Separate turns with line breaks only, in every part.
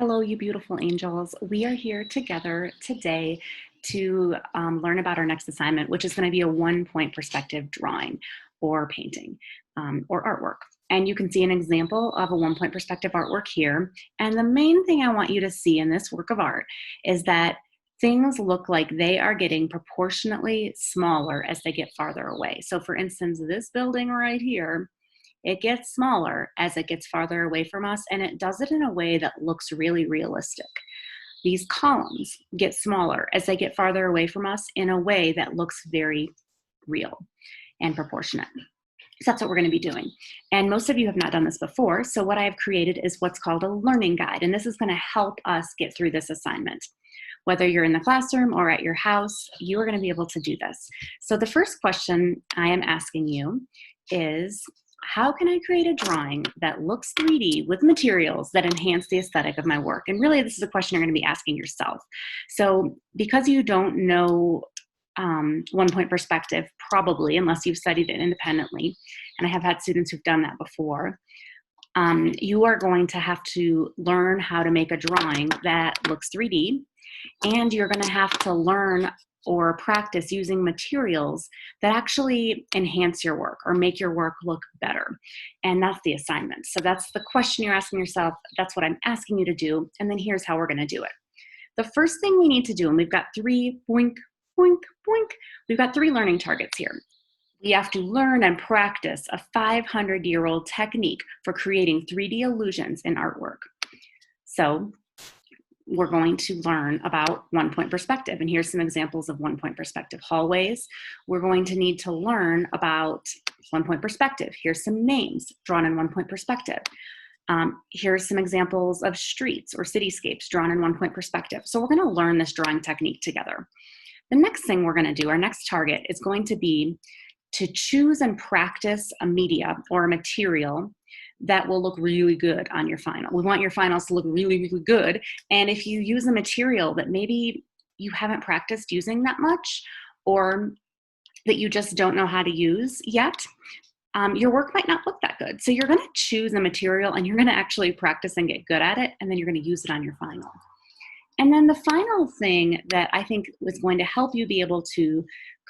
Hello, you beautiful angels. We are here together today to learn about our next assignment, which is going to be a 1-point perspective drawing or painting or artwork. And you can see an example of a 1-point perspective artwork here. And the main thing I want you to see in this work of art is that things look like they are getting proportionately smaller as they get farther away. So for instance, this building right here, it gets smaller as it gets farther away from us, and it does it in a way that looks really realistic. These columns get smaller as they get farther away from us in a way that looks very real and proportionate. So that's what we're going to be doing. And most of you have not done this before, so what I have created is what's called a learning guide, and this is going to help us get through this assignment. Whether you're in the classroom or at your house, you are going to be able to do this. So the first question I am asking you is, how can I create a drawing that looks 3D with materials that enhance the aesthetic of my work? And really, this is a question you're going to be asking yourself. So because you don't know 1-point perspective, probably, unless you've studied it independently, and I have had students who've done that before, you are going to have to learn how to make a drawing that looks 3D, and you're going to have to learn or practice using materials that actually enhance your work or make your work look better. And that's the assignment. So that's the question you're asking yourself. That's what I'm asking you to do. And then here's how we're going to do it. The first thing we need to do, and we've got 3 boink, boink, boink. We've got 3 learning targets here. We have to learn and practice a 500-year-old technique for creating 3D illusions in artwork. So we're going to learn about 1-point perspective. And here's some examples of 1-point perspective hallways. We're going to need to learn about 1-point perspective. Here's some names drawn in 1-point perspective. Here's some examples of streets or cityscapes drawn in 1-point perspective. So we're going to learn this drawing technique together. The next thing we're going to do, our next target, is going to be to choose and practice a media or a material that will look really good on your final. We want your finals to look really, really good. And if you use a material that maybe you haven't practiced using that much, or that you just don't know how to use yet, your work might not look that good. So you're going to choose a material and you're going to actually practice and get good at it, and then you're going to use it on your final. And then the final thing that I think is going to help you be able to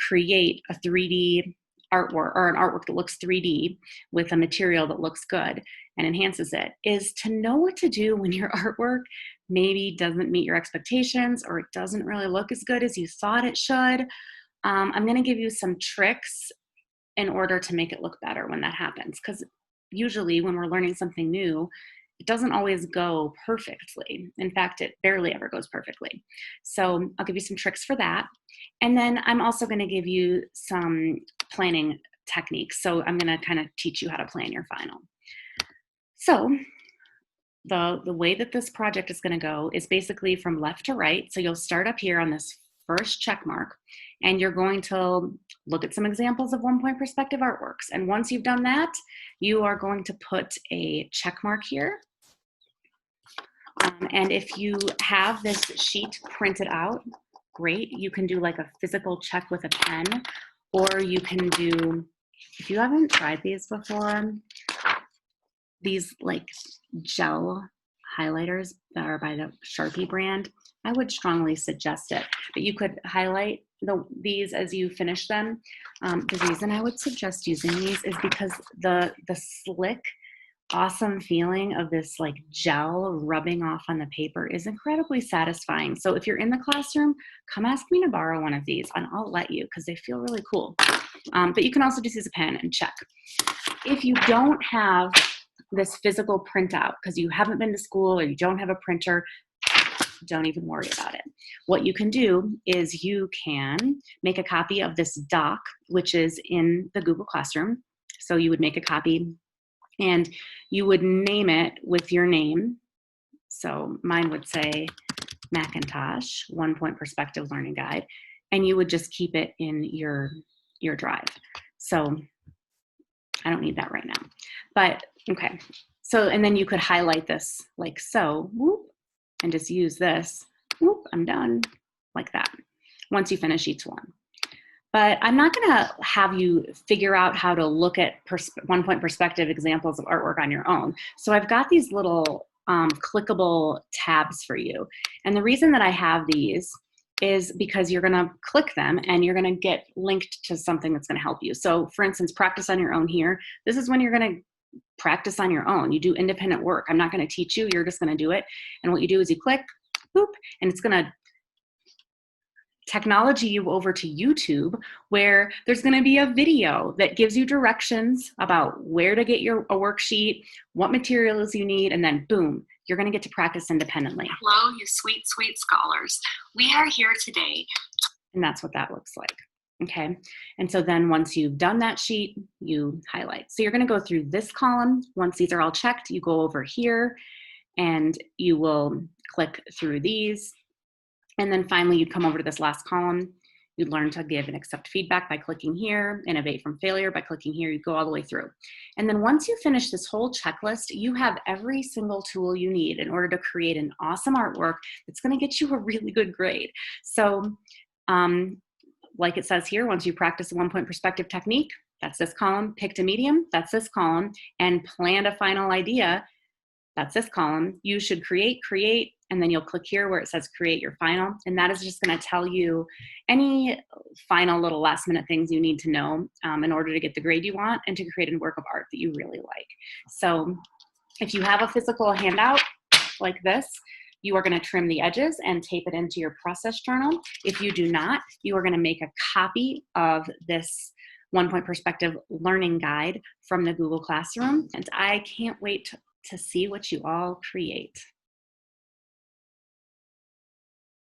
create a 3D artwork, or an artwork that looks 3D with a material that looks good and enhances it, is to know what to do when your artwork maybe doesn't meet your expectations or it doesn't really look as good as you thought it should. I'm going to give you some tricks in order to make it look better when that happens, because usually when we're learning something new, it doesn't always go perfectly. In fact, it barely ever goes perfectly. So I'll give you some tricks for that. And then I'm also going to give you some planning techniques. So I'm going to kind of teach you how to plan your final. So the way that this project is going to go is basically from left to right. So you'll start up here on this first check mark, and you're going to look at some examples of 1-point perspective artworks. And once you've done that, you are going to put a check mark here. And if you have this sheet printed out, great. You can do like a physical check with a pen, or you can do, if you haven't tried these before, these like gel highlighters that are by the Sharpie brand, I would strongly suggest it. But you could highlight these as you finish them. The reason I would suggest using these is because the slick, awesome feeling of this like gel rubbing off on the paper is incredibly satisfying. So if you're in the classroom, come ask me to borrow one of these and I'll let you, because they feel really cool. But you can also just use a pen and check. If you don't have this physical printout because you haven't been to school or you don't have a printer, don't even worry about it. What you can do is you can make a copy of this doc, which is in the Google Classroom. So you would make a copy and you would name it with your name. So mine would say Macintosh 1-point perspective learning guide, and you would just keep it in your drive. So I don't need that right now, but okay. So, and then you could highlight this like so, whoop, and just use this, whoop, I'm done, like that, once you finish each one. But I'm not gonna have you figure out how to look at 1-point perspective examples of artwork on your own. So I've got these little clickable tabs for you. And the reason that I have these is because you're going to click them and you're going to get linked to something that's going to help you. So for instance, practice on your own here. This is when you're going to practice on your own. You do independent work. I'm not going to teach you. You're just going to do it. And what you do is you click, boop, and it's going to technology you over to YouTube, where there's going to be a video that gives you directions about where to get a worksheet, what materials you need, and then boom, you're going to get to practice independently.
Hello, you sweet, sweet scholars. We are here today.
And that's what that looks like. Okay. And so then once you've done that sheet, you highlight. So you're going to go through this column. Once these are all checked, you go over here and you will click through these. And then finally, you'd come over to this last column. You'd learn to give and accept feedback by clicking here, innovate from failure by clicking here. You go all the way through. And then once you finish this whole checklist, you have every single tool you need in order to create an awesome artwork that's going to get you a really good grade. So like it says here, once you practice a 1-point perspective technique, that's this column. Picked a medium, that's this column. And planned a final idea, that's this column. You should create, and then you'll click here where it says create your final. And that is just going to tell you any final little last minute things you need to know in order to get the grade you want and to create a work of art that you really like. So if you have a physical handout like this, you are going to trim the edges and tape it into your process journal. If you do not, you are going to make a copy of this 1-point perspective learning guide from the Google Classroom. And I can't wait to see what you all create.